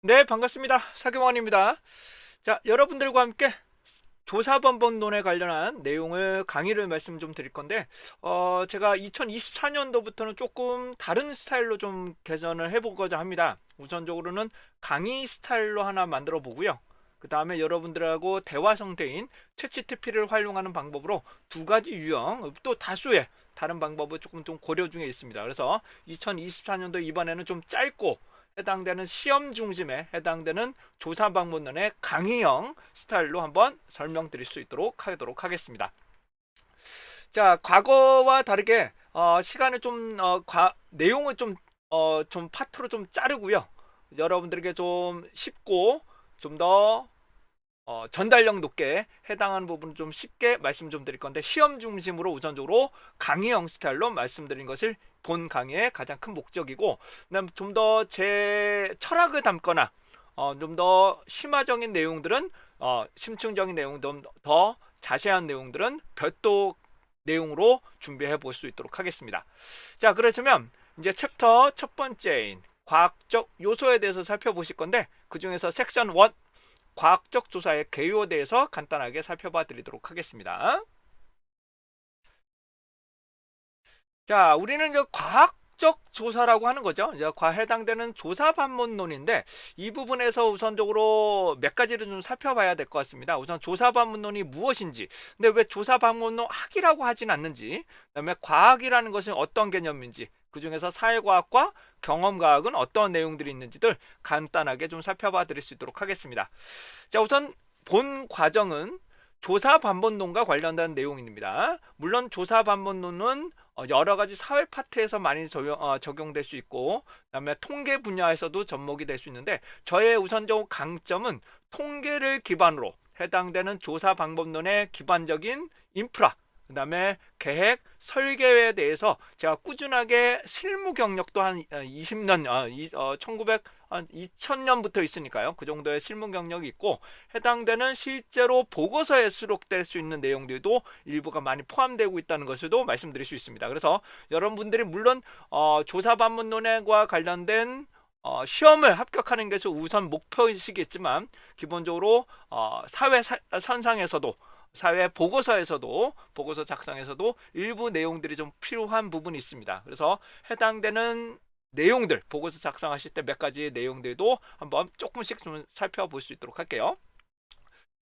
네, 반갑습니다. 사경원입니다. 자, 여러분들과 함께 조사번번론에 관련한 내용을 강의를 말씀 좀 드릴 건데, 제가 2024년도부터는 조금 다른 스타일로 좀 개선을 해보고자 합니다. 우선적으로는 강의 스타일로 하나 만들어 보고요. 그 다음에 여러분들하고 대화 상태인 챗GPT를 활용하는 방법으로 두 가지 유형, 또 다수의 다른 방법을 조금 좀 고려 중에 있습니다. 그래서 2024년도 이번에는 좀 짧고 해당되는 시험 중심에 해당되는 조사 방문론의 강의형 스타일로 한번 설명드릴 수 있도록 하도록 하겠습니다. 자, 과거와 다르게 시간을 좀 내용을 좀 파트로 좀 자르고요. 여러분들에게 좀 쉽고 좀더 전달력 높게 해당하는 부분을 좀 쉽게 말씀 좀 드릴 건데, 시험 중심으로 우선적으로 강의형 스타일로 말씀드린 것을 본 강의의 가장 큰 목적이고, 그다음 좀 더 제 철학을 담거나 좀 더 심화적인 내용들은 심층적인 내용, 더 자세한 내용들은 별도 내용으로 준비해 볼 수 있도록 하겠습니다. 자, 그렇다면 이제 챕터 첫 번째인 과학적 요소에 대해서 살펴보실 건데, 그 중에서 섹션 1 과학적 조사의 개요에 대해서 간단하게 살펴봐 드리도록 하겠습니다. 자, 우리는 이제 과학적 조사라고 하는 거죠. 이제 해당되는 조사 반문론인데, 이 부분에서 우선적으로 몇 가지를 좀 살펴봐야 될 것 같습니다. 우선 조사 반문론이 무엇인지, 근데 왜 조사 반문론 학이라고 하진 않는지, 그다음에 과학이라는 것은 어떤 개념인지, 그 중에서 사회과학과 경험과학은 어떤 내용들이 있는지들 간단하게 좀 살펴봐 드릴 수 있도록 하겠습니다. 자, 우선 본 과정은 조사 반복론과 관련된 내용입니다. 물론 조사 반복론은 여러 가지 사회 파트에서 많이 적용될 수 있고, 그다음에 통계 분야에서도 접목이 될 수 있는데, 저의 우선적 강점은 통계를 기반으로 해당되는 조사 방법론의 기반적인 인프라, 그다음에 계획, 설계에 대해서 제가 꾸준하게 실무 경력도 한 20년, 1900, 2000년부터 있으니까요. 그 정도의 실무 경력이 있고, 해당되는 실제로 보고서에 수록될 수 있는 내용들도 일부가 많이 포함되고 있다는 것을도 말씀드릴 수 있습니다. 그래서 여러분들이 물론 조사 반문론과 관련된 시험을 합격하는 것이 우선 목표이시겠지만, 기본적으로 사회 선상에서도, 사회 보고서에서도, 보고서 작성에서도 일부 내용들이 좀 필요한 부분이 있습니다. 그래서 해당되는 내용들, 보고서 작성하실 때 몇 가지 내용들도 한번 조금씩 좀 살펴볼 수 있도록 할게요.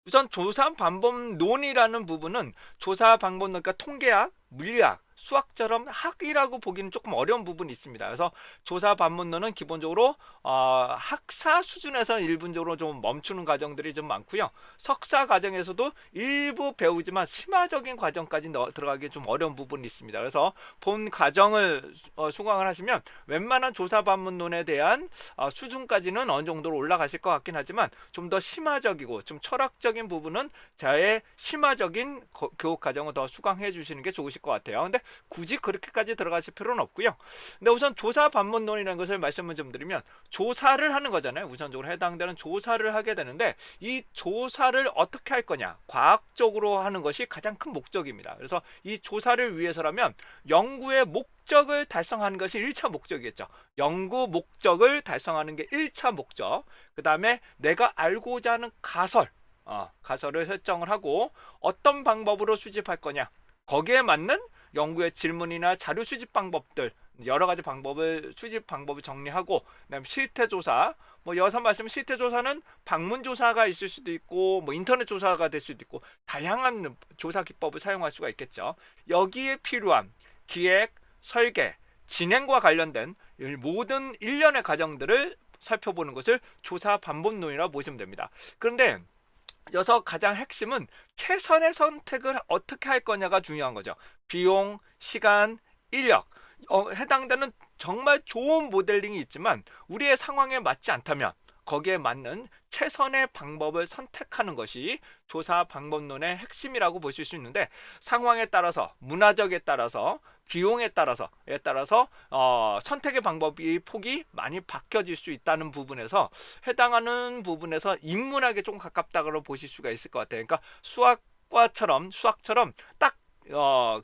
우선 조사 방법론이라는 부분은 조사 방법, 그러니까 통계학, 물리학, 수학처럼 학이라고 보기는 조금 어려운 부분이 있습니다. 그래서 조사 방법론은 기본적으로 학사 수준에서 일분적으로 좀 멈추는 과정들이 좀 많고요. 석사 과정에서도 일부 배우지만 심화적인 과정까지 들어가기 좀 어려운 부분이 있습니다. 그래서 본 과정을 수강을 하시면 웬만한 조사 방법론에 대한 수준까지는 어느 정도로 올라가실 것 같긴 하지만, 좀 더 심화적이고 좀 철학적인 부분은 저의 심화적인 교육 과정을 더 수강해 주시는 게 좋으실 것 같아요. 근데 굳이 그렇게까지 들어가실 필요는 없고요. 근데 우선 조사 반문론이라는 것을 말씀을 좀 드리면, 조사를 하는 거잖아요. 우선적으로 해당되는 조사를 하게 되는데, 이 조사를 어떻게 할 거냐, 과학적으로 하는 것이 가장 큰 목적입니다. 그래서 이 조사를 위해서라면 연구의 목적을 달성하는 것이 1차 목적이겠죠. 연구 목적을 달성하는 게 1차 목적. 그 다음에 내가 알고자 하는 가설을 설정을 하고, 어떤 방법으로 수집할 거냐, 거기에 맞는 연구의 질문이나 자료 수집 방법들, 여러 가지 수집 방법을 정리하고, 그다음 실태 조사, 뭐 여기서 말씀 실태 조사는 방문 조사가 있을 수도 있고, 뭐 인터넷 조사가 될 수도 있고, 다양한 조사 기법을 사용할 수가 있겠죠. 여기에 필요한 기획, 설계, 진행과 관련된 모든 일련의 과정들을 살펴보는 것을 조사 반복론이라고 보시면 됩니다. 그런데 여기서 가장 핵심은 최선의 선택을 어떻게 할 거냐가 중요한 거죠. 비용, 시간, 인력, 해당되는 정말 좋은 모델링이 있지만 우리의 상황에 맞지 않다면 거기에 맞는 최선의 방법을 선택하는 것이 조사 방법론의 핵심이라고 보실 수 있는데, 상황에 따라서, 문화적에 따라서, 비용에 따라서 선택의 방법이 폭이 많이 바뀌어질 수 있다는 부분에서, 해당하는 부분에서 인문학에 좀 가깝다고 보실 수가 있을 것 같아요. 그러니까 수학처럼 딱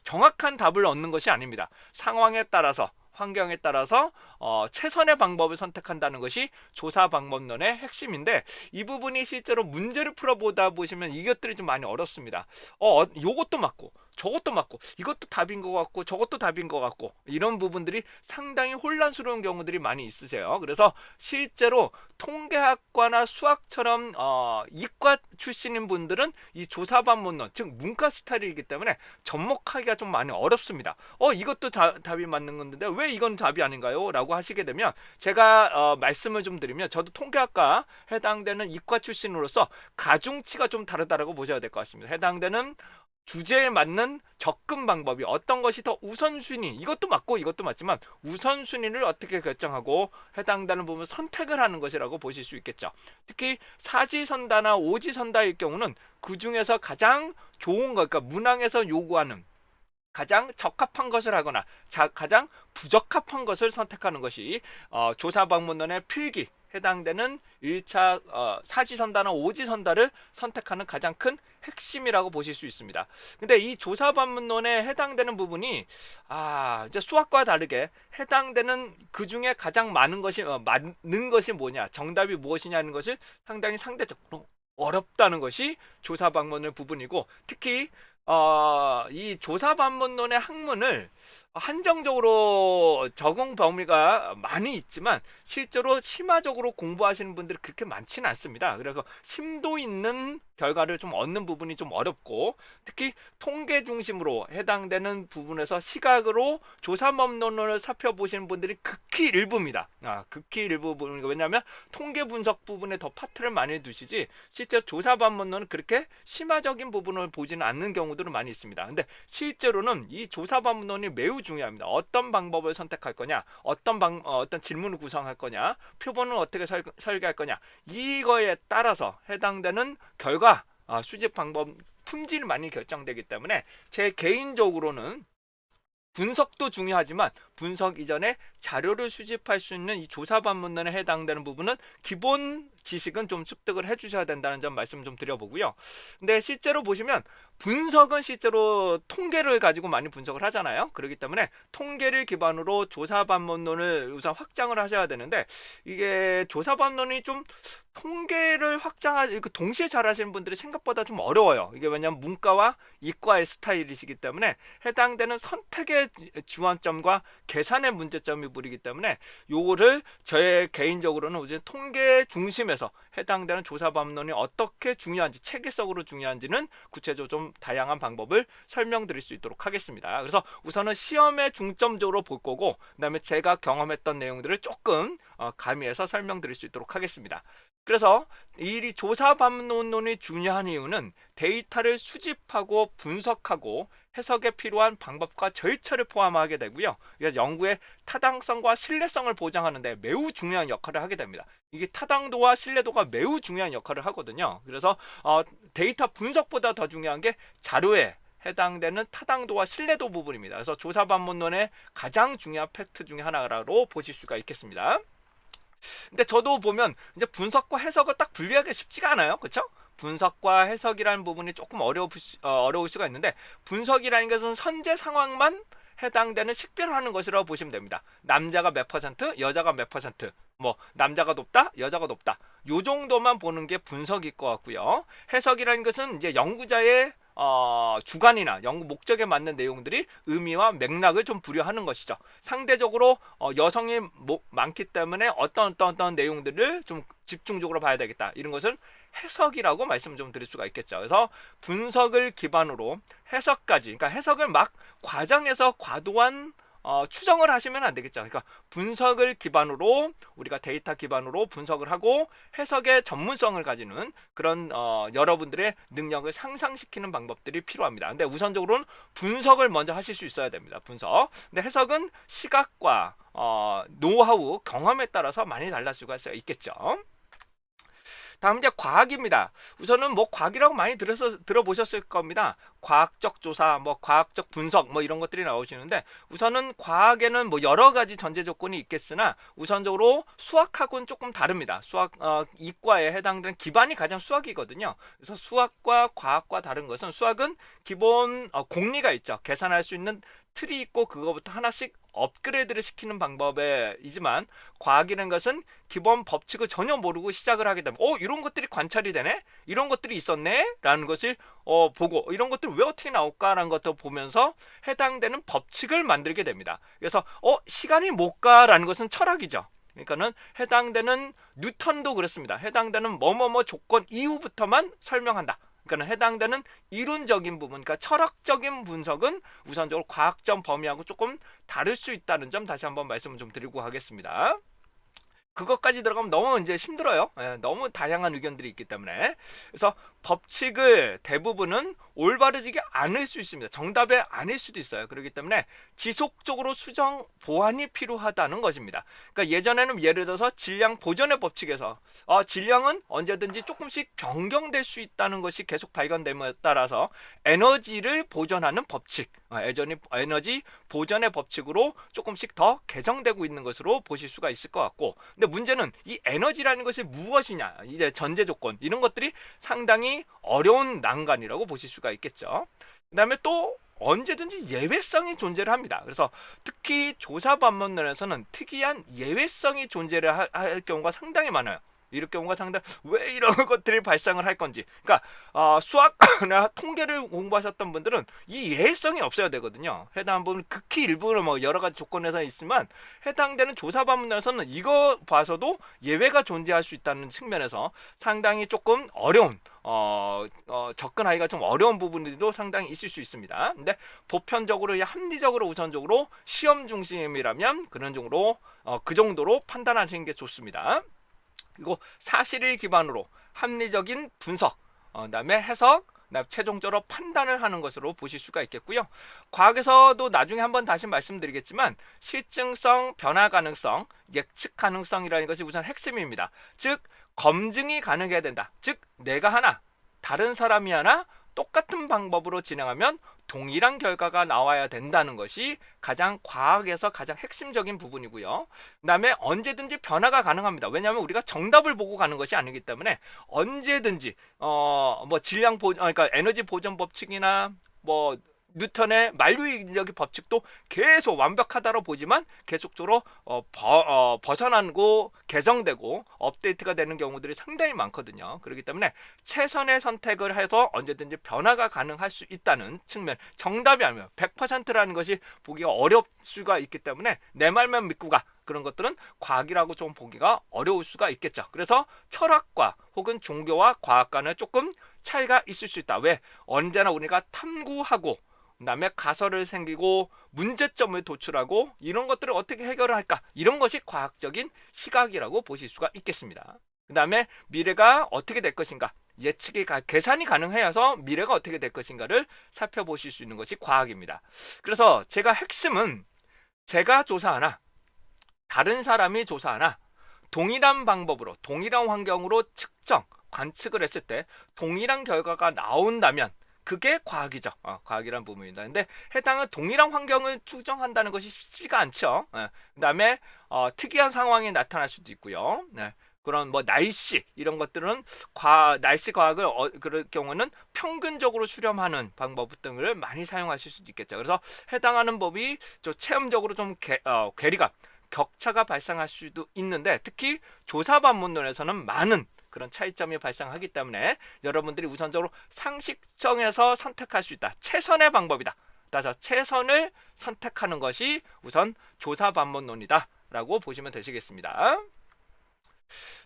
정확한 답을 얻는 것이 아닙니다. 상황에 따라서 환경에 따라서 최선의 방법을 선택한다는 것이 조사 방법론의 핵심인데, 이 부분이 실제로 문제를 풀어보다 보시면 이것들이 좀 많이 어렵습니다. 요것도 맞고 저것도 맞고 이것도 답인 것 같고 저것도 답인 것 같고, 이런 부분들이 상당히 혼란스러운 경우들이 많이 있으세요. 그래서 실제로 통계학과나 수학처럼 이과 출신인 분들은 이 조사반문론, 즉 문과 스타일이기 때문에 접목하기가 좀 많이 어렵습니다. 이것도 답이 맞는 건데 왜 이건 답이 아닌가요? 라고 하시게 되면, 제가 말씀을 좀 드리면, 저도 통계학과 해당되는 이과 출신으로서 가중치가 좀 다르다고 보셔야 될 것 같습니다. 해당되는 주제에 맞는 접근 방법이, 어떤 것이 더 우선순위, 이것도 맞고 이것도 맞지만 우선순위를 어떻게 결정하고 해당되는 부분 선택을 하는 것이라고 보실 수 있겠죠. 특히 사지선다나 오지선다일 경우는 그 중에서 가장 좋은 것, 그러니까 문항에서 요구하는 가장 적합한 것을 하거나 가장 부적합한 것을 선택하는 것이 조사 방문론의 필기, 해당되는 1차 사지선다나 오지선다를 선택하는 가장 큰 핵심이라고 보실 수 있습니다. 근데 이 조사 방문론에 해당되는 부분이 이제 수학과 다르게 해당되는 그 중에 가장 많은 것이 맞는 것이 뭐냐, 정답이 무엇이냐는 것을 상당히 상대적으로 어렵다는 것이 조사 방문론 부분이고, 특히 이 조사 방문론의 학문을 한정적으로 적용 범위가 많이 있지만 실제로 심화적으로 공부하시는 분들이 그렇게 많지는 않습니다. 그래서 심도 있는 결과를 좀 얻는 부분이 좀 어렵고, 특히 통계 중심으로 해당되는 부분에서 시각으로 조사 방문론을 살펴보시는 분들이 극히 일부입니다. 극히 일부 부분이고, 왜냐하면 통계 분석 부분에 더 파트를 많이 두시지 실제 조사 방문론은 그렇게 심화적인 부분을 보지는 않는 경우들은 많이 있습니다. 근데 실제로는 이 조사 방문론이 매우 중요합니다. 어떤 방법을 선택할 거냐, 어떤 질문을 구성할 거냐, 표본을 어떻게 설계할 거냐, 이거에 따라서 해당되는 결과, 수집 방법 품질이 많이 결정되기 때문에 제 개인적으로는 분석도 중요하지만 분석 이전에 자료를 수집할 수 있는 이 조사 방문론에 해당되는 부분은 기본 지식은 좀 습득을 해주셔야 된다는 점 말씀 좀 드려보고요. 근데 실제로 보시면 분석은 실제로 통계를 가지고 많이 분석을 하잖아요. 그렇기 때문에 통계를 기반으로 조사 방문론을 우선 확장을 하셔야 되는데, 이게 조사 방문론이 좀 통계를 동시에 잘 하시는 분들이 생각보다 좀 어려워요. 이게 왜냐하면 문과와 이과의 스타일이시기 때문에 해당되는 선택의 지원점과 계산의 문제점이 부리기 때문에, 요거를 저의 개인적으로는 우선 통계 중심에서 해당되는 조사 방문론이 어떻게 중요한지, 체계적으로 중요한지는 구체적으로 좀 다양한 방법을 설명드릴 수 있도록 하겠습니다. 그래서 우선은 시험에 중점적으로 볼 거고, 그 다음에 제가 경험했던 내용들을 조금 가미해서 설명드릴 수 있도록 하겠습니다. 그래서 이 조사 방문론이 중요한 이유는 데이터를 수집하고 분석하고 해석에 필요한 방법과 절차를 포함하게 되고요. 그래서 연구의 타당성과 신뢰성을 보장하는 데 매우 중요한 역할을 하게 됩니다. 이게 타당도와 신뢰도가 매우 중요한 역할을 하거든요. 그래서 데이터 분석보다 더 중요한 게 자료에 해당되는 타당도와 신뢰도 부분입니다. 그래서 조사 방문론의 가장 중요한 팩트 중에 하나로 보실 수가 있겠습니다. 근데 저도 보면 이제 분석과 해석을 딱 분리하기 쉽지가 않아요. 그렇죠? 분석과 해석이라는 부분이 조금 어려울 수가 있는데, 분석이라는 것은 현재 상황만 해당되는 식별하는 것이라고 보시면 됩니다. 남자가 몇 퍼센트, 여자가 몇 퍼센트, 뭐 남자가 높다, 여자가 높다, 요 정도만 보는 게 분석일 것 같고요. 해석이라는 것은 이제 연구자의 주관이나 연구 목적에 맞는 내용들이 의미와 맥락을 좀 부여하는 것이죠. 상대적으로 여성이 많기 때문에 어떤 내용들을 좀 집중적으로 봐야 되겠다, 이런 것은 해석이라고 말씀 좀 드릴 수가 있겠죠. 그래서 분석을 기반으로 해석까지, 그러니까 해석을 막 과장해서 과도한 추정을 하시면 안 되겠죠. 그러니까 분석을 기반으로, 우리가 데이터 기반으로 분석을 하고 해석의 전문성을 가지는 그런 여러분들의 능력을 상상시키는 방법들이 필요합니다. 근데 우선적으로는 분석을 먼저 하실 수 있어야 됩니다. 분석. 근데 해석은 시각과 노하우, 경험에 따라서 많이 달라질 수가 있겠죠. 다음 이제 과학입니다. 우선은 뭐 과학이라고 많이 들어보셨을 겁니다. 과학적 조사, 뭐 과학적 분석, 뭐 이런 것들이 나오시는데, 우선은 과학에는 뭐 여러 가지 전제 조건이 있겠으나 우선적으로 수학하고는 조금 다릅니다. 이과에 해당되는 기반이 가장 수학이거든요. 그래서 수학과 과학과 다른 것은, 수학은 기본 공리가 있죠. 계산할 수 있는 틀이 있고 그거부터 하나씩 업그레이드를 시키는 방법이지만 과학이라는 것은 기본 법칙을 전혀 모르고 시작을 하게 되면 이런 것들이 관찰이 되네? 이런 것들이 있었네? 라는 것을 보고 이런 것들 왜 어떻게 나올까라는 것도 보면서 해당되는 법칙을 만들게 됩니다. 그래서 시간이 못 가라는 것은 철학이죠. 그러니까는 해당되는 뉴턴도 그렇습니다. 해당되는 뭐뭐뭐 조건 이후부터만 설명한다. 그러니까 해당되는 이론적인 부분, 그러니까 철학적인 분석은 우선적으로 과학적 범위하고 조금 다를 수 있다는 점 다시 한번 말씀을 좀 드리고 하겠습니다. 그것까지 들어가면 너무 이제 힘들어요. 너무 다양한 의견들이 있기 때문에. 그래서 법칙을 대부분은 올바르지가 않을 수 있습니다. 정답이 아닐 수도 있어요. 그렇기 때문에 지속적으로 수정 보완이 필요하다는 것입니다. 그러니까 예전에는 예를 들어서 질량 보존의 법칙에서 질량은 언제든지 조금씩 변경될 수 있다는 것이 계속 발견됨에 따라서 에너지를 보존하는 법칙, 에너지 보존의 법칙으로 조금씩 더 개정되고 있는 것으로 보실 수가 있을 것 같고, 근데 문제는 이 에너지라는 것이 무엇이냐, 이제 전제 조건 이런 것들이 상당히 어려운 난관이라고 보실 수가 있겠죠. 그 다음에 또 언제든지 예외성이 존재를 합니다. 그래서 특히 조사 반문론에서는 특이한 예외성이 존재를 할 경우가 상당히 많아요. 이럴 경우가 상당히 왜 이런 것들이 발생을 할 건지. 그러니까 수학이나 통계를 공부하셨던 분들은 이 예외성이 없어야 되거든요. 해당 부분 극히 일부는 뭐 여러 가지 조건에서 있지만 해당되는 조사 반문에서는 이거 봐서도 예외가 존재할 수 있다는 측면에서 상당히 조금 어려운 접근하기가 좀 어려운 부분들도 상당히 있을 수 있습니다. 근데 보편적으로 합리적으로 우선적으로 시험 중심이라면 그런 정도로 그 정도로 판단하시는 게 좋습니다. 그리고 사실을 기반으로 합리적인 분석, 그다음에 해석, 최종적으로 판단을 하는 것으로 보실 수가 있겠고요. 과학에서도 나중에 한번 다시 말씀드리겠지만 실증성, 변화 가능성, 예측 가능성이라는 것이 우선 핵심입니다. 즉 검증이 가능해야 된다. 즉 내가 하나, 다른 사람이 하나 똑같은 방법으로 진행하면 동일한 결과가 나와야 된다는 것이 가장 과학에서 가장 핵심적인 부분이고요. 그 다음에 언제든지 변화가 가능합니다. 왜냐하면 우리가 정답을 보고 가는 것이 아니기 때문에 언제든지 뭐 질량 보존, 그러니까 에너지 보존 법칙이나 뭐 뉴턴의 만류인력의 법칙도 계속 완벽하다고 보지만 계속적으로 벗어나고 개정되고 업데이트가 되는 경우들이 상당히 많거든요. 그렇기 때문에 최선의 선택을 해서 언제든지 변화가 가능할 수 있다는 측면, 정답이 아니면 100%라는 것이 보기가 어려울 수가 있기 때문에 내 말만 믿고 가, 그런 것들은 과학이라고 좀 보기가 어려울 수가 있겠죠. 그래서 철학과 혹은 종교와 과학과는 조금 차이가 있을 수 있다. 왜? 언제나 우리가 탐구하고 그 다음에 가설을 생기고 문제점을 도출하고 이런 것들을 어떻게 해결을 할까, 이런 것이 과학적인 시각이라고 보실 수가 있겠습니다. 그 다음에 미래가 어떻게 될 것인가, 예측이 계산이 가능해서 미래가 어떻게 될 것인가를 살펴보실 수 있는 것이 과학입니다. 그래서 제가 핵심은 제가 조사하나 다른 사람이 조사하나 동일한 방법으로 동일한 환경으로 측정, 관측을 했을 때 동일한 결과가 나온다면 그게 과학이죠. 과학이란 부분입니다. 근데 해당은 동일한 환경을 추정한다는 것이 쉽지가 않죠. 그 다음에 특이한 상황이 나타날 수도 있고요. 그런 뭐 날씨 이런 것들은 날씨 과학을 그럴 경우는 평균적으로 수렴하는 방법 등을 많이 사용하실 수도 있겠죠. 그래서 해당하는 법이 좀 체험적으로 좀 괴리감, 격차가 발생할 수도 있는데 특히 조사 반문론에서는 많은 그런 차이점이 발생하기 때문에 여러분들이 우선적으로 상식적에서 선택할 수 있다. 최선의 방법이다. 따라서 최선을 선택하는 것이 우선 조사 반문론이다 라고 보시면 되시겠습니다.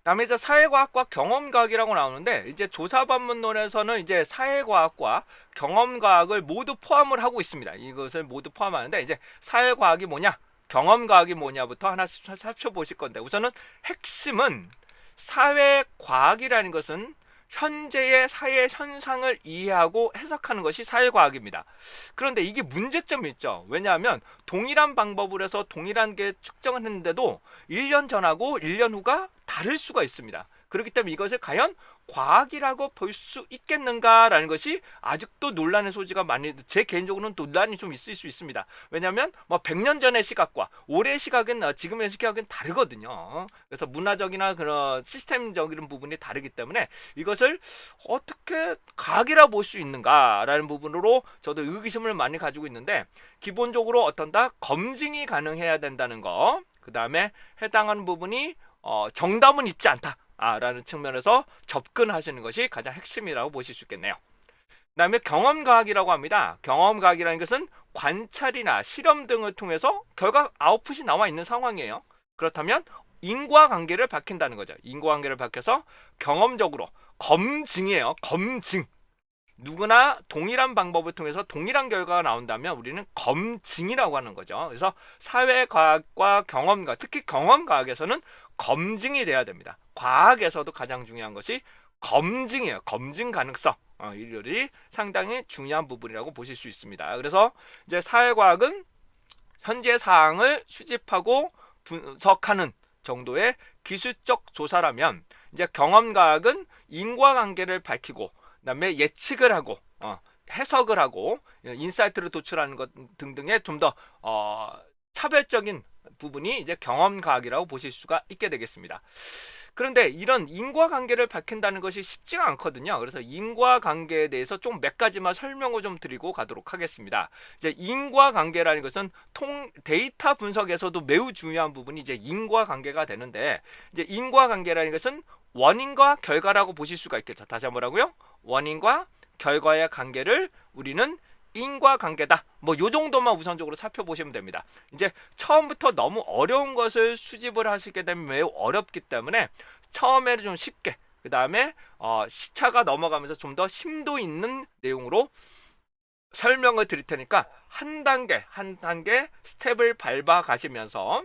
다음에 이제 사회과학과 경험과학이라고 나오는데 이제 조사 반문론에서는 이제 사회과학과 경험과학을 모두 포함을 하고 있습니다. 이것을 모두 포함하는데 이제 사회과학이 뭐냐, 경험과학이 뭐냐부터 하나씩 살펴보실 건데 우선은 핵심은 사회과학이라는 것은 현재의 사회 현상을 이해하고 해석하는 것이 사회과학입니다. 그런데 이게 문제점이 있죠. 왜냐하면 동일한 방법으로 해서 동일한 게 측정을 했는데도 1년 전하고 1년 후가 다를 수가 있습니다. 그렇기 때문에 이것을 과연 과학이라고 볼 수 있겠는가라는 것이 아직도 논란의 소지가 많이, 제 개인적으로는 논란이 좀 있을 수 있습니다. 왜냐하면 뭐 100년 전의 시각과 올해의 시각은 지금의 시각은 다르거든요. 그래서 문화적이나 그런 시스템적인 부분이 다르기 때문에 이것을 어떻게 과학이라고 볼 수 있는가라는 부분으로 저도 의구심을 많이 가지고 있는데, 기본적으로 어떤다? 검증이 가능해야 된다는 거, 그 다음에 해당하는 부분이 정답은 있지 않다 라는 측면에서 접근하시는 것이 가장 핵심이라고 보실 수 있겠네요. 그 다음에 경험과학이라고 합니다. 경험과학이라는 것은 관찰이나 실험 등을 통해서 결과 아웃풋이 나와 있는 상황이에요. 그렇다면 인과관계를 밝힌다는 거죠. 인과관계를 밝혀서 경험적으로 검증이에요. 검증. 누구나 동일한 방법을 통해서 동일한 결과가 나온다면 우리는 검증이라고 하는 거죠. 그래서 사회과학과 경험과학, 특히 경험과학에서는 검증이 돼야 됩니다. 과학에서도 가장 중요한 것이 검증이에요. 검증 가능성. 이들이 상당히 중요한 부분이라고 보실 수 있습니다. 그래서 이제 사회과학은 현재 사항을 수집하고 분석하는 정도의 기술적 조사라면, 이제 경험과학은 인과관계를 밝히고 그다음에 예측을 하고 해석을 하고 인사이트를 도출하는 것 등등의 좀 더 차별적인 부분이 이제 경험과학이라고 보실 수가 있게 되겠습니다. 그런데 이런 인과관계를 밝힌다는 것이 쉽지가 않거든요. 그래서 인과관계에 대해서 좀 몇 가지만 설명을 좀 드리고 가도록 하겠습니다. 이제 인과관계라는 것은 데이터 분석에서도 매우 중요한 부분이 이제 인과관계가 되는데, 이제 인과관계라는 것은 원인과 결과라고 보실 수가 있겠죠. 다시 한번 뭐라고요? 원인과 결과의 관계를 우리는 인과관계다. 뭐 요 정도만 우선적으로 살펴보시면 됩니다. 이제 처음부터 너무 어려운 것을 수집을 하시게 되면 매우 어렵기 때문에 처음에는 좀 쉽게, 그 다음에 시차가 넘어가면서 좀 더 심도 있는 내용으로 설명을 드릴 테니까 한 단계 한 단계 스텝을 밟아 가시면서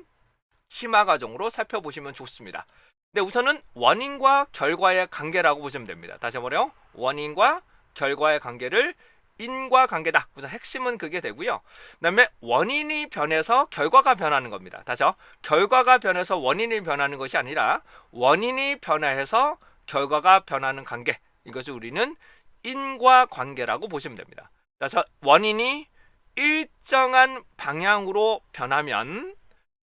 심화 과정으로 살펴보시면 좋습니다. 근데 우선은 원인과 결과의 관계라고 보시면 됩니다. 다시 한번요. 원인과 결과의 관계를 인과관계다. 우선 핵심은 그게 되고요. 그 다음에 원인이 변해서 결과가 변하는 겁니다. 다시요. 결과가 변해서 원인이 변하는 것이 아니라 원인이 변화해서 결과가 변하는 관계. 이것을 우리는 인과관계라고 보시면 됩니다. 그래서 원인이 일정한 방향으로 변하면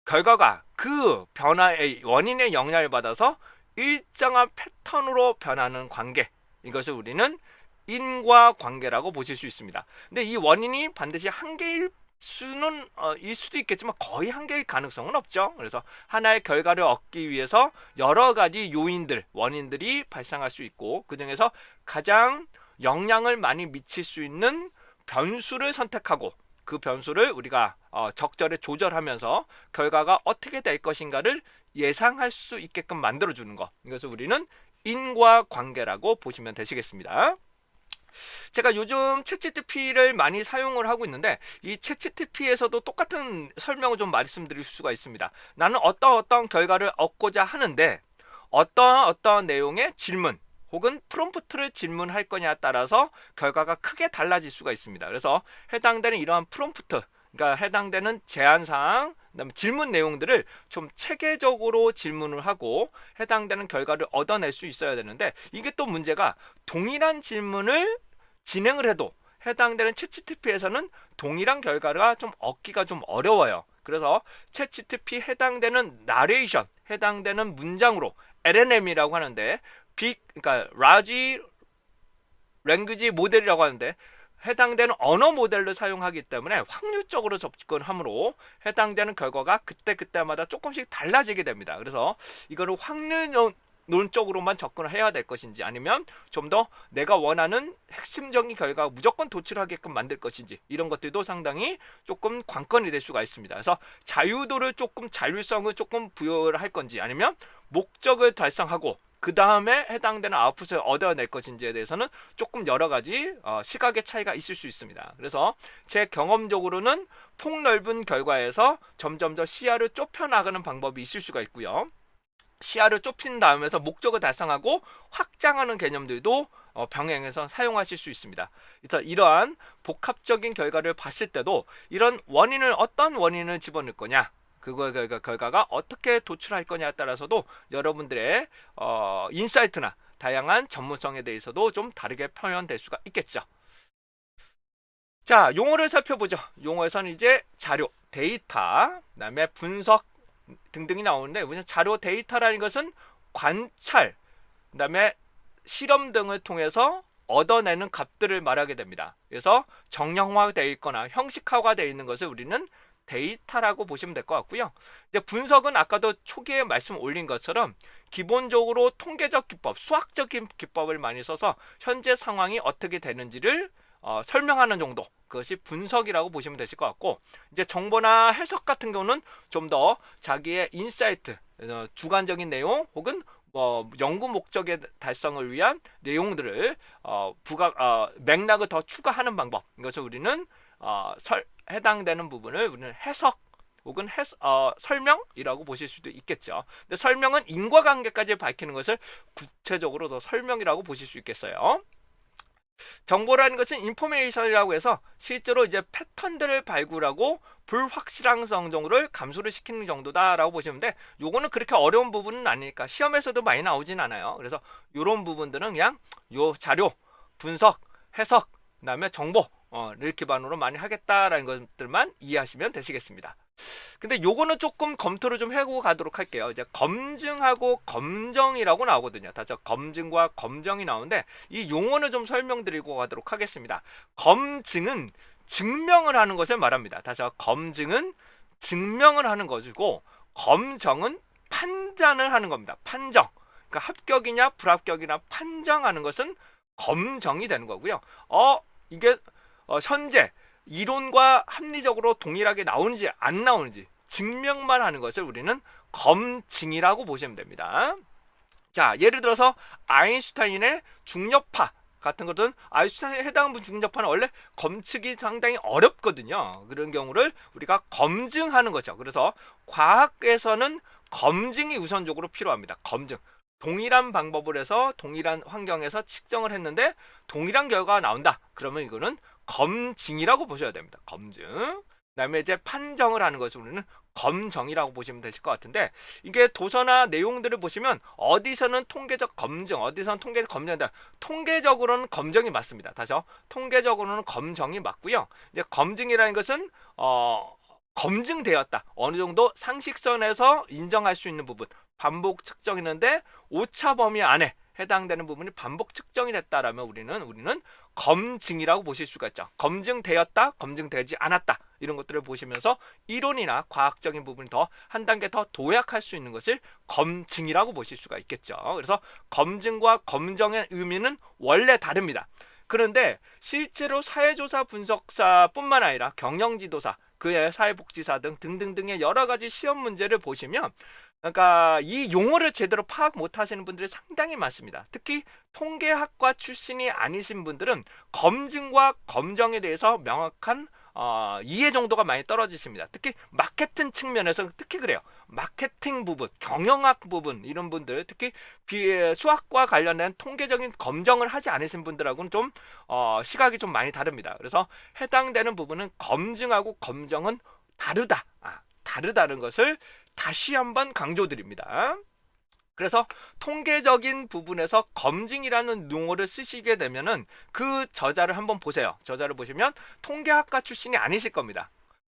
결과가 그 변화의 원인의 영향을 받아서 일정한 패턴으로 변하는 관계, 이것을 우리는 인과관계라고 보실 수 있습니다. 근데 이 원인이 반드시 한 개일 수는 일 수도 있겠지만 거의 한 개일 가능성은 없죠. 그래서 하나의 결과를 얻기 위해서 여러 가지 요인들, 원인들이 발생할 수 있고, 그 중에서 가장 영향을 많이 미칠 수 있는 변수를 선택하고 그 변수를 우리가 적절히 조절하면서 결과가 어떻게 될 것인가를 예상할 수 있게끔 만들어주는 것, 이것을 우리는 인과관계라고 보시면 되시겠습니다. 제가 요즘 챗GPT를 많이 사용을 하고 있는데, 이 챗GPT에서도 똑같은 설명을 좀 말씀드릴 수가 있습니다. 나는 어떤 결과를 얻고자 하는데 어떤 내용의 질문 혹은 프롬프트를 질문할 거냐에 따라서 결과가 크게 달라질 수가 있습니다. 그래서 해당되는 이러한 프롬프트, 그러니까 해당되는 제안사항, 그다음에 질문 내용들을 좀 체계적으로 질문을 하고 해당되는 결과를 얻어낼 수 있어야 되는데, 이게 또 문제가 동일한 질문을 진행을 해도 해당되는 챗GPT에서는 동일한 결과가 좀 얻기가 좀 어려워요. 그래서 챗GPT 해당되는 나레이션, 해당되는 문장으로 LLM이라고 하는데, 그러니까 라지 랭귀지 모델이라고 하는데, 해당되는 언어 모델을 사용하기 때문에 확률적으로 접근함으로 해당되는 결과가 그때마다 조금씩 달라지게 됩니다. 그래서 이거를 확률론적으로만 접근을 해야 될 것인지, 아니면 좀 더 내가 원하는 핵심적인 결과가 무조건 도출하게끔 만들 것인지, 이런 것들도 상당히 조금 관건이 될 수가 있습니다. 그래서 자율성을 조금 부여를 할 건지, 아니면 목적을 달성하고 그 다음에 해당되는 아웃풋을 얻어낼 것인지에 대해서는 조금 여러 가지 시각의 차이가 있을 수 있습니다. 그래서 제 경험적으로는 폭넓은 결과에서 점점 더 시야를 좁혀나가는 방법이 있을 수가 있고요. 시야를 좁힌 다음에서 목적을 달성하고 확장하는 개념들도 병행해서 사용하실 수 있습니다. 그래서 이러한 복합적인 결과를 봤을 때도 이런 어떤 원인을 집어넣을 거냐, 그거의 결과가 어떻게 도출할 거냐에 따라서도 여러분들의 인사이트나 다양한 전문성에 대해서도 좀 다르게 표현될 수가 있겠죠. 자, 용어를 살펴보죠. 용어에서는 이제 자료, 데이터, 그다음에 분석 등등이 나오는데, 우선 자료, 데이터라는 것은 관찰, 그다음에 실험 등을 통해서 얻어내는 값들을 말하게 됩니다. 그래서 정형화되어 있거나 형식화가 되어 있는 것을 우리는 데이터라고 보시면 될 것 같고요. 이제 분석은 아까도 초기에 말씀 올린 것처럼 기본적으로 통계적 기법, 수학적인 기법을 많이 써서 현재 상황이 어떻게 되는지를 설명하는 정도, 그것이 분석이라고 보시면 되실 것 같고, 이제 정보나 해석 같은 경우는 좀 더 자기의 인사이트, 주관적인 내용 혹은 연구 목적의 달성을 위한 내용들을 맥락을 더 추가하는 방법, 이것을 우리는 해당되는 부분을 우리는 해석 혹은 설명이라고 보실 수도 있겠죠. 근데 설명은 인과관계까지 밝히는 것을 구체적으로 더 설명이라고 보실 수 있겠어요. 정보라는 것은 인포메이션이라고 해서 실제로 이제 패턴들을 발굴하고 불확실성 정도를 감소를 시키는 정도다라고 보시면 돼. 요거는 그렇게 어려운 부분은 아니니까 시험에서도 많이 나오진 않아요. 그래서 요런 부분들은 그냥 요 자료, 분석, 해석, 그다음에 정보를 기반으로 많이 하겠다라는 것들만 이해하시면 되시겠습니다. 근데 요거는 조금 검토를 좀 해고 가도록 할게요. 이제 검증하고 검정이라고 나오거든요. 다시 검증과 검정이 나오는데 이 용어는 좀 설명드리고 가도록 하겠습니다. 검증은 증명을 하는 것을 말합니다. 다시 검증은 증명을 하는 것이고, 검정은 판단을 하는 겁니다. 판정. 그러니까 합격이냐 불합격이냐 판정하는 것은 검정이 되는 거고요. 이게 현재 이론과 합리적으로 동일하게 나오는지 안 나오는지 증명만 하는 것을 우리는 검증이라고 보시면 됩니다. 자, 예를 들어서 아인슈타인의 중력파 같은 것은, 아인슈타인에 해당하는 중력파는 원래 검측이 상당히 어렵거든요. 그런 경우를 우리가 검증하는 거죠. 그래서 과학에서는 검증이 우선적으로 필요합니다. 검증. 동일한 방법을 해서 동일한 환경에서 측정을 했는데 동일한 결과가 나온다. 그러면 이거는 검증이라고 보셔야 됩니다. 검증. 그다음에 이제 판정을 하는 것을 우리는 검정이라고 보시면 되실 것 같은데, 이게 도서나 내용들을 보시면 어디서는 통계적 검증, 어디서는 통계적 검증이다. 통계적으로는 검정이 맞습니다. 다시요. 통계적으로는 검정이 맞고요. 이제 검증이라는 것은 검증되었다. 어느 정도 상식선에서 인정할 수 있는 부분, 반복 측정했는데 오차 범위 안에 해당되는 부분이 반복 측정이 됐다라면 우리는 검증이라고 보실 수가 있죠. 검증되었다, 검증되지 않았다, 이런 것들을 보시면서 이론이나 과학적인 부분을 더 한 단계 더 도약할 수 있는 것을 검증이라고 보실 수가 있겠죠. 그래서 검증과 검정의 의미는 원래 다릅니다. 그런데 실제로 사회조사 분석사뿐만 아니라 경영지도사, 그의 사회복지사 등등등의 여러 가지 시험 문제를 보시면, 그러니까 이 용어를 제대로 파악 못 하시는 분들이 상당히 많습니다. 특히 통계학과 출신이 아니신 분들은 검증과 검정에 대해서 명확한 이해 정도가 많이 떨어지십니다. 특히 마케팅 측면에서 특히 그래요. 마케팅 부분, 경영학 부분, 이런 분들, 특히 수학과 관련된 통계적인 검정을 하지 않으신 분들하고는 좀 시각이 좀 많이 다릅니다. 그래서 해당되는 부분은 검증하고 검정은 다르다. 다르다는 것을 다시 한번 강조드립니다. 그래서 통계적인 부분에서 검증이라는 용어를 쓰시게 되면은 그 저자를 한번 보세요. 저자를 보시면 통계학과 출신이 아니실 겁니다.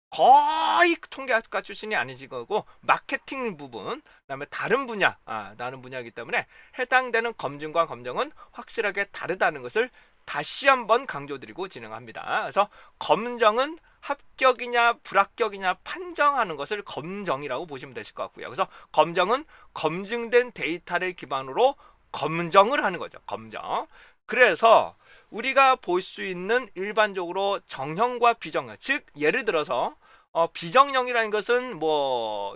거의 통계학과 출신이 아니실 거고, 마케팅 부분, 그다음에 다른 분야이기 때문에 해당되는 검증과 검정은 확실하게 다르다는 것을 다시 한번 강조드리고 진행합니다. 그래서 검정은 합격이냐 불합격이냐 판정하는 것을 검정이라고 보시면 되실 것 같고요. 그래서 검정은 검증된 데이터를 기반으로 검정을 하는 거죠. 검정. 그래서 우리가 볼 수 있는 일반적으로 정형과 비정형, 즉 예를 들어서 비정형이라는 것은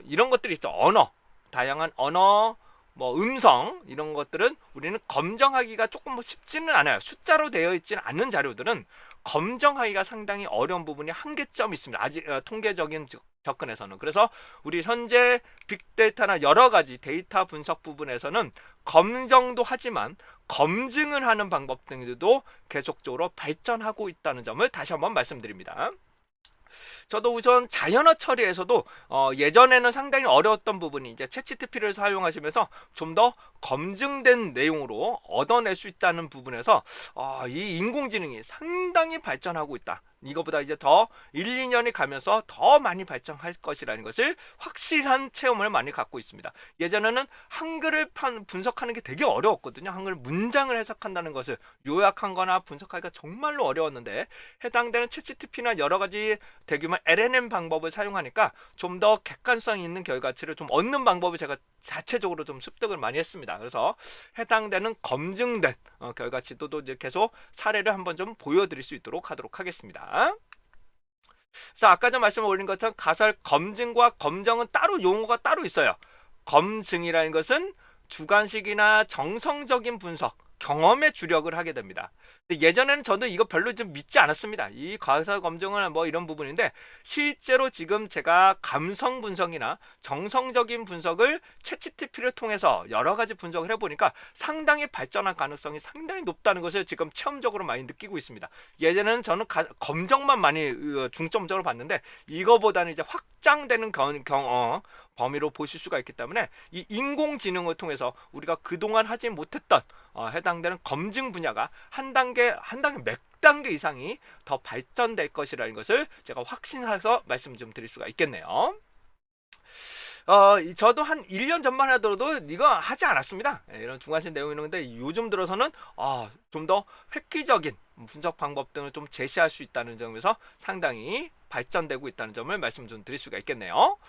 이런 것들이 있죠. 언어, 다양한 언어, 음성, 이런 것들은 우리는 검정하기가 조금 쉽지는 않아요. 숫자로 되어 있지는 않은 자료들은 검정하기가 상당히 어려운 부분이 한계점이 있습니다. 아직 통계적인 접근에서는. 그래서 우리 현재 빅데이터나 여러 가지 데이터 분석 부분에서는 검정도 하지만 검증을 하는 방법 등들도 계속적으로 발전하고 있다는 점을 다시 한번 말씀드립니다. 저도 우선 자연어 처리에서도 예전에는 상당히 어려웠던 부분이 이제 챗GPT를 사용하시면서 좀 더 검증된 내용으로 얻어낼 수 있다는 부분에서 이 인공지능이 상당히 발전하고 있다. 이거보다 이제 더 1, 2년이 가면서 더 많이 발전할 것이라는 것을 확실한 체험을 많이 갖고 있습니다. 예전에는 한글을 분석하는 게 되게 어려웠거든요. 한글 문장을 해석한다는 것을 요약한 거나 분석하기가 정말로 어려웠는데 해당되는 챗GPT나 여러 가지 대규모 LLM 방법을 사용하니까 좀 더 객관성 있는 결과치를 좀 얻는 방법을 제가 자체적으로 좀 습득을 많이 했습니다. 그래서 해당되는 검증된 결과치도 이제 계속 사례를 한번 좀 보여드릴 수 있도록 하도록 하겠습니다. 자, 아까 전 말씀 올린 것처럼 가설 검증과 검정은 따로 용어가 따로 있어요. 검증이라는 것은 주관식이나 정성적인 분석, 경험에 주력을 하게 됩니다. 예전에는 저도 이거 별로 좀 믿지 않았습니다. 이 가설 검증은 뭐 이런 부분인데 실제로 지금 제가 감성 분석이나 정성적인 분석을 챗GPT를 통해서 여러 가지 분석을 해보니까 상당히 발전할 가능성이 상당히 높다는 것을 지금 체험적으로 많이 느끼고 있습니다. 예전에는 저는 검정만 많이 중점적으로 봤는데 이거보다는 이제 확장되는 범위로 보실 수가 있기 때문에 이 인공지능을 통해서 우리가 그동안 하지 못했던 해당되는 검증 분야가 한 단계 몇 단계 이상이 더 발전될 것이라는 것을 제가 확신해서 말씀 좀 드릴 수가 있겠네요. 저도 한 1년 전만 하더라도 이거 하지 않았습니다. 이런 중간식 내용이었는데 요즘 들어서는 좀 더 획기적인 분석 방법 등을 좀 제시할 수 있다는 점에서 상당히 발전되고 있다는 점을 말씀 좀 드릴 수가 있겠네요.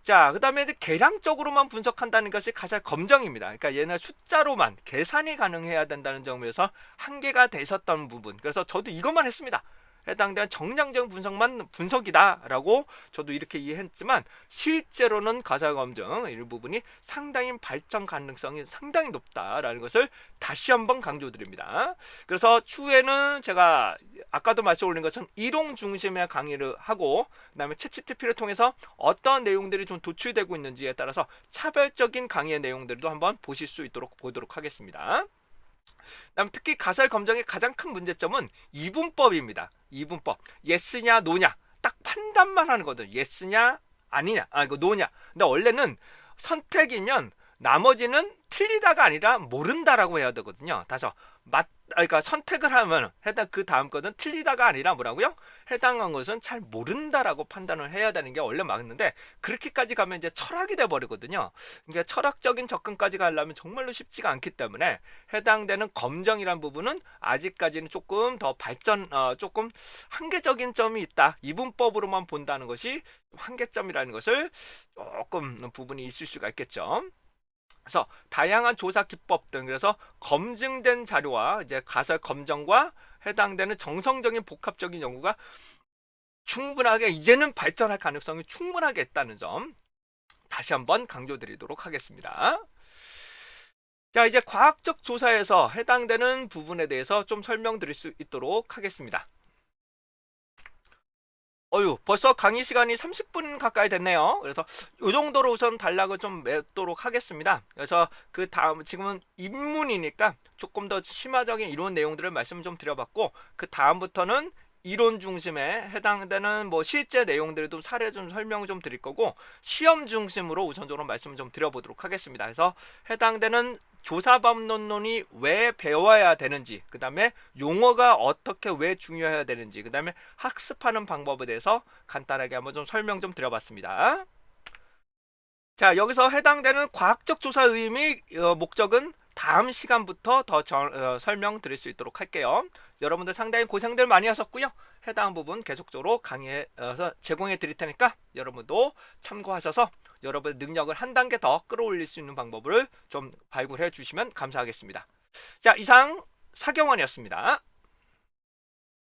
자, 그 다음에 계량적으로만 분석한다는 것이 가장 검정입니다. 그러니까 얘는 숫자로만 계산이 가능해야 된다는 점에서 한계가 되셨던 부분. 그래서 저도 이것만 했습니다. 해당되는 정량적 분석만 분석이다라고 저도 이렇게 이해했지만 실제로는 가설 검증 이 부분이 상당히 발전 가능성이 상당히 높다라는 것을 다시 한번 강조드립니다. 그래서 추후에는 제가 아까도 말씀 올린 것처럼 이론 중심의 강의를 하고 그다음에 챗GPT를 통해서 어떤 내용들이 좀 도출되고 있는지에 따라서 차별적인 강의의 내용들도 한번 보실 수 있도록 보도록 하겠습니다. 다음 특히 가설 검정의 가장 큰 문제점은 이분법입니다. 이분법. 예스냐 노냐 딱 판단만 하는 거든. 예스냐 아니냐 이거 노냐. 근데 원래는 선택이면 나머지는 틀리다가 아니라 모른다라고 해야 되거든요. 다시 그러니까 선택을 하면 해당 그 다음 것은 틀리다가 아니라 뭐라고요? 해당한 것은 잘 모른다라고 판단을 해야 되는 게 원래 맞는데 그렇게까지 가면 이제 철학이 돼 버리거든요. 그러니까 철학적인 접근까지 가려면 정말로 쉽지가 않기 때문에 해당되는 검정이란 부분은 아직까지는 조금 더 조금 한계적인 점이 있다. 이분법으로만 본다는 것이 한계점이라는 것을 조금 부분이 있을 수가 있겠죠. 그래서 다양한 조사 기법 등 그래서 검증된 자료와 이제 가설 검정과 해당되는 정성적인 복합적인 연구가 충분하게 이제는 발전할 가능성이 충분하게 있다는 점 다시 한번 강조드리도록 하겠습니다. 자, 이제 과학적 조사에서 해당되는 부분에 대해서 좀 설명드릴 수 있도록 하겠습니다. 벌써 강의 시간이 30분 가까이 됐네요. 그래서 이 정도로 우선 단락을 좀 맺도록 하겠습니다. 그래서 그 다음 지금은 입문이니까 조금 더 심화적인 이론 내용들을 말씀 좀 드려봤고 그 다음부터는 이론 중심에 해당되는 뭐 실제 내용들도 사례 좀 설명 좀 드릴 거고 시험 중심으로 우선적으로 말씀을 좀 드려보도록 하겠습니다. 그래서 해당되는 조사반론론이 왜 배워야 되는지, 그 다음에 용어가 어떻게 왜 중요해야 되는지, 그 다음에 학습하는 방법에 대해서 간단하게 한번 좀 설명 좀 드려봤습니다. 자, 여기서 해당되는 과학적 조사 의미 목적은 다음 시간부터 더 설명드릴 수 있도록 할게요. 여러분들 상당히 고생들 많이 하셨고요. 해당 부분 계속적으로 강의에서 제공해 드릴 테니까 여러분도 참고하셔서 여러분의 능력을 한 단계 더 끌어올릴 수 있는 방법을 좀 발굴해 주시면 감사하겠습니다. 자, 이상 사경원이었습니다.